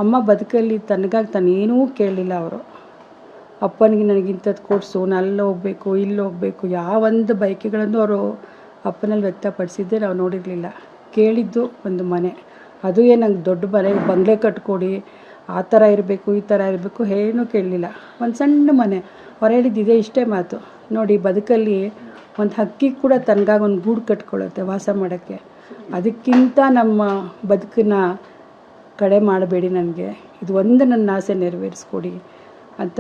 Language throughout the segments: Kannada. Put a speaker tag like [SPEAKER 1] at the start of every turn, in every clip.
[SPEAKER 1] ಅಮ್ಮ ಬದುಕಲ್ಲಿ ತನಗಾಗಿ ತಾನೇನೂ ಕೇಳಲಿಲ್ಲ ಅವರು. ಅಪ್ಪನಿಗೆ ನನಗೆ ಇಂಥದ್ದು ಕೊಡಿಸು, ನಾನು ಅಲ್ಲಿ ಹೋಗಬೇಕು, ಇಲ್ಲಿ ಹೋಗಬೇಕು, ಯಾವೊಂದು ಬಯಕೆಗಳನ್ನು ಅವರು ಅಪ್ಪನಲ್ಲಿ ವ್ಯಕ್ತಪಡಿಸಿದ್ದೇ ನಾವು ನೋಡಿರಲಿಲ್ಲ. ಕೇಳಿದ್ದು ಒಂದು ಮನೆ, ಅದು ನಂಗೆ ದೊಡ್ಡ ಮನೆ ಬಂಗಲೆ ಕಟ್ಕೊಡಿ, ಆ ಥರ ಇರಬೇಕು, ಈ ಥರ ಇರಬೇಕು ಏನೂ ಕೇಳಲಿಲ್ಲ. ಒಂದು ಸಣ್ಣ ಮನೆ, ಅವ್ರು ಹೇಳಿದ್ದಿದೆ ಇಷ್ಟೇ ಮಾತು. ನೋಡಿ, ಬದುಕಲ್ಲಿ ಒಂದು ಹಕ್ಕಿ ಕೂಡ ತನಗಾಗಿ ಒಂದು ಗೂಡು ಕಟ್ಕೊಳ್ಳುತ್ತೆ ವಾಸ ಮಾಡೋಕ್ಕೆ. ಅದಕ್ಕಿಂತ ನಮ್ಮ ಬದುಕನ್ನ ಕಡೆ ಮಾಡಬೇಡಿ, ನನಗೆ ಇದು ಒಂದು ನನ್ನ ಆಸೆ ನೆರವೇರಿಸ್ಕೊಡಿ ಅಂತ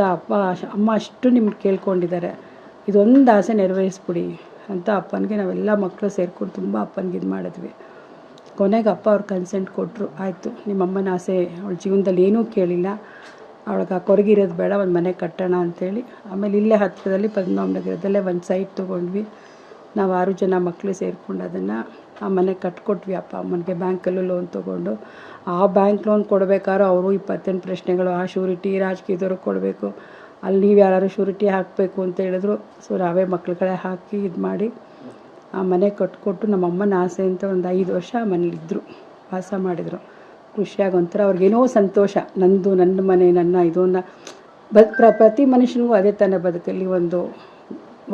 [SPEAKER 1] ಅಮ್ಮ ಅಷ್ಟು ನಿಮ್ಗೆ ಕೇಳ್ಕೊಂಡಿದ್ದಾರೆ. ಇದೊಂದು ಆಸೆ ನೆರವೇರಿಸ್ಬಿಡಿ ಅಂತ ಅಪ್ಪನಿಗೆ ನಾವೆಲ್ಲ ಮಕ್ಕಳು ಸೇರ್ಕೊಂಡು ತುಂಬ ಅಪ್ಪನಿಗೆ ಇದು ಮಾಡಿದ್ವಿ. ಕೊನೆಗೆ ಅಪ್ಪ ಅವ್ರು ಕನ್ಸೆಂಟ್ ಕೊಟ್ಟರು. ಆಯಿತು, ನಿಮ್ಮಮ್ಮನ ಆಸೆ ಅವಳ ಜೀವನದಲ್ಲಿ ಏನೂ ಕೇಳಿಲ್ಲ, ಅವಳಿಗೆ ಕೊರಗಿರೋದು ಬೇಡ, ಒಂದು ಮನೆ ಕಟ್ಟೋಣ ಅಂಥೇಳಿ. ಆಮೇಲೆ ಇಲ್ಲೇ ಹತ್ತಿರದಲ್ಲಿ ಪದ್ಮನಾಭನಗರದಲ್ಲೇ ಒಂದು ಸೈಟ್ ತೊಗೊಂಡ್ವಿ. ನಾವು 6 ಜನ ಮಕ್ಕಳು ಸೇರಿಕೊಂಡು ಅದನ್ನು ಆ ಮನೆ ಕಟ್ಕೊಟ್ವಿ. ಅಪ್ಪ ಅಮ್ಮನಿಗೆ ಬ್ಯಾಂಕಲ್ಲೂ ಲೋನ್ ತೊಗೊಂಡು. ಆ ಬ್ಯಾಂಕ್ ಲೋನ್ ಕೊಡಬೇಕಾದ್ರೂ ಅವರು 28 ಪ್ರಶ್ನೆಗಳು. ಆ ಶ್ಯೂರಿಟಿ ರಾಜಕೀಯದವ್ರಿಗೆ ಕೊಡಬೇಕು, ಅಲ್ಲಿ ನೀವು ಯಾರು ಶ್ಯೂರಿಟಿ ಹಾಕಬೇಕು ಅಂತ ಹೇಳಿದ್ರು. ಸೊ ನಾವೇ ಮಕ್ಳುಗಳೇ ಹಾಕಿ ಇದು ಮಾಡಿ ಆ ಮನೆ ಕಟ್ಕೊಟ್ಟು ನಮ್ಮಮ್ಮನ ಆಸೆ ಅಂತ ಒಂದು 5 ವರ್ಷ ಆ ಮನೇಲಿದ್ದರು, ವಾಸ ಮಾಡಿದರು. ಖುಷಿಯಾಗಿ ಒಂಥರ ಅವ್ರಿಗೇನೋ ಸಂತೋಷ. ನನ್ನ ಮನೆ, ನನ್ನ ಇದನ್ನು ಪ್ರತಿ ಮನುಷ್ಯನಿಗೂ ಅದೇ ತಾನೇ ಬದುಕಲ್ಲಿ ಒಂದು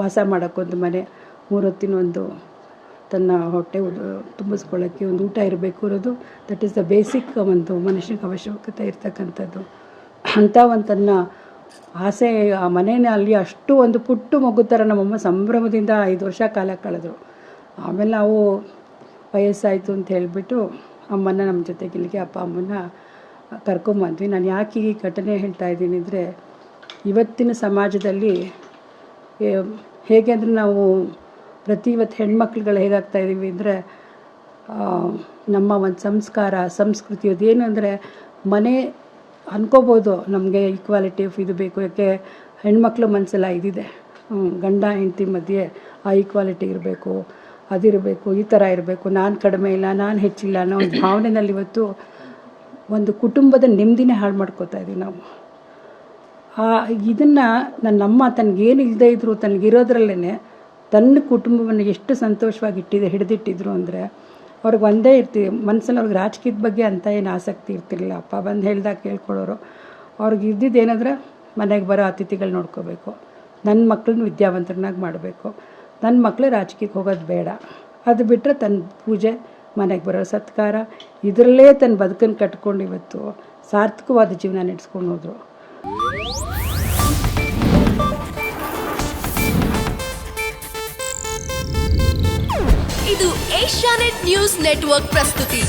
[SPEAKER 1] ವಾಸ ಮಾಡೋಕ್ಕೊಂದು ಮನೆ, 3 ಹೊತ್ತಿನ ಒಂದು ತನ್ನ ಹೊಟ್ಟೆ ತುಂಬಿಸ್ಕೊಳ್ಳೋಕ್ಕೆ ಒಂದು ಊಟ ಇರಬೇಕು ಅನ್ನೋದು ದಟ್ ಈಸ್ ದ ಬೇಸಿಕ್ ಒಂದು ಮನುಷ್ಯನಿಗೆ ಅವಶ್ಯಕತೆ ಇರ್ತಕ್ಕಂಥದ್ದು. ಅಂಥ ಒಂದು ತನ್ನ ಆಸೆ ಆ ಮನೇನ ಅಲ್ಲಿ ಅಷ್ಟು ಒಂದು ಪುಟ್ಟು ಮಗು ಥರ ನಮ್ಮಮ್ಮ ಸಂಭ್ರಮದಿಂದ 5 ವರ್ಷ ಕಾಲ ಕಳೆದ್ರು. ಆಮೇಲೆ ನಾವು ವಯಸ್ಸಾಯಿತು ಅಂತ ಹೇಳಿಬಿಟ್ಟು ಅಮ್ಮನ ನಮ್ಮ ಜೊತೆಗೆ ಇಲ್ಲಿಗೆ ಅಪ್ಪ ಅಮ್ಮನ ಕರ್ಕೊಂಬಂದ್ವಿ. ನಾನು ಯಾಕೆ ಈ ಘಟನೆ ಹೇಳ್ತಾ ಇದ್ದೀನಿ ಅಂದರೆ, ಇವತ್ತಿನ ಸಮಾಜದಲ್ಲಿ ಹೇಗೆ ಅಂದರೆ ನಾವು ಇವತ್ತು ಹೆಣ್ಮಕ್ಳುಗಳು ಹೇಗಾಗ್ತಾಯಿದ್ದೀವಿ ಅಂದರೆ, ನಮ್ಮ ಒಂದು ಸಂಸ್ಕಾರ ಸಂಸ್ಕೃತಿ ಅದೇನು ಅಂದರೆ, ಮನೆ ಅನ್ಕೋಬೋದು ನಮಗೆ ಈಕ್ವಾಲಿಟಿ ಇದು ಬೇಕು. ಯಾಕೆ ಹೆಣ್ಮಕ್ಳು ಮನಸ್ಸೆಲ್ಲ ಇದಿದೆ, ಗಂಡ ಹೆಂಡತಿ ಮಧ್ಯೆ ಆ ಈಕ್ವಾಲಿಟಿ ಇರಬೇಕು, ಅದಿರಬೇಕು, ಈ ಥರ ಇರಬೇಕು, ನಾನು ಕಡಿಮೆ ಇಲ್ಲ, ನಾನು ಹೆಚ್ಚಿಲ್ಲ ಅನ್ನೋ ಒಂದು ಭಾವನೆಯಲ್ಲಿ ಇವತ್ತು ಒಂದು ಕುಟುಂಬದ ನೆಮ್ಮದಿನೇ ಹಾಳು ಮಾಡ್ಕೋತಾ ಇದ್ದೀವಿ ನಾವು. ಇದನ್ನು ನನ್ನಮ್ಮ ತನಗೇನು ಇಲ್ಲದೇ ಇದ್ದರು ತನಗಿರೋದ್ರಲ್ಲೇ ತನ್ನ ಕುಟುಂಬವನ್ನು ಎಷ್ಟು ಸಂತೋಷವಾಗಿ ಹಿಡಿದಿಟ್ಟಿದ್ರು ಅಂದರೆ, ಅವ್ರಿಗೆ ಒಂದೇ ಮನಸ್ಸಲ್ಲಿ ಅವ್ರಿಗೆ ರಾಜಕೀಯದ ಬಗ್ಗೆ ಅಂತ ಏನು ಆಸಕ್ತಿ ಇರ್ತಿರಲಿಲ್ಲ. ಅಪ್ಪ ಬಂದು ಹೇಳ್ದಾಗ ಕೇಳ್ಕೊಳ್ಳೋರು. ಅವ್ರಿಗೆ ಇದ್ದಿದ್ದು ಏನಂದ್ರೆ, ಮನೆಗೆ ಬರೋ ಅತಿಥಿಗಳು ನೋಡ್ಕೋಬೇಕು, ನನ್ನ ಮಕ್ಕಳನ್ನ ವಿದ್ಯಾವಂತರನ್ನಾಗಿ ಮಾಡಬೇಕು, ನನ್ನ ಮಕ್ಕಳು ರಾಜಕೀಯಕ್ಕೆ ಹೋಗೋದು ಬೇಡ, ಅದು ಬಿಟ್ಟರೆ ತನ್ನ ಪೂಜೆ, ಮನೆಗೆ ಬರೋ ಸತ್ಕಾರ, ಇದರಲ್ಲೇ ತನ್ನ ಬದುಕನ್ನು ಕಟ್ಕೊಂಡು ಇವತ್ತು ಸಾರ್ಥಕವಾದ ಜೀವನ ನಡೆಸ್ಕೊಂಡು ಹೋದರು.
[SPEAKER 2] ಇದು ಏಷ್ಯಾನೆಟ್ ನ್ಯೂಸ್ ನೆಟ್ವರ್ಕ್ ಪ್ರಸ್ತುತಿ.